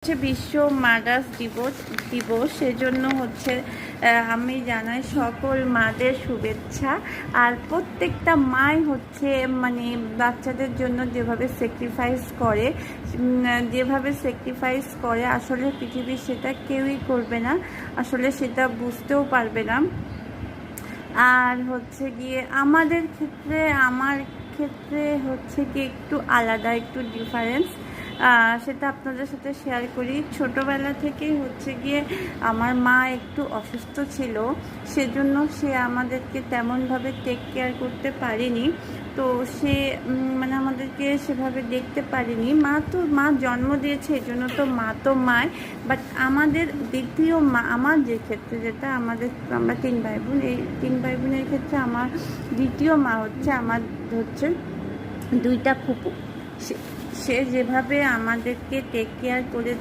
বিশ্ব মাদার্স দিবস সেজন্য হচ্ছে আমি জানাই সকল মাদের শুভেচ্ছা। আর প্রত্যেকটা মাই হচ্ছে মানে বাচ্চাদের জন্য যেভাবে স্যাক্রিফাইস করে আসলে পৃথিবীর সেটা কেউই করবে না, আসলে সেটা বুঝতেও পারবে না। আর হচ্ছে গিয়ে আমার ক্ষেত্রে হচ্ছে কি একটু আলাদা, একটু ডিফারেন্স, সেটা আপনাদের সাথে শেয়ার করি। ছোটোবেলা থেকেই হচ্ছে গিয়ে আমার মা একটু অসুস্থ ছিল, সেজন্য সে আমাদেরকে তেমনভাবে টেক কেয়ার করতে পারেনি। তো সে মানে আমাদেরকে সেভাবে দেখতে পারিনি। মা জন্ম দিয়েছে, এই জন্য তো মায়। বাট আমাদের দ্বিতীয় মা, আমার যে ক্ষেত্রে যেটা আমরা 3 ভাই বোন, এই 3 ভাই বোনের ক্ষেত্রে আমার দ্বিতীয় মা হচ্ছে 2টা ফুপু। সে যেভাবে আমাদেরকে টেক কেয়ার করেছে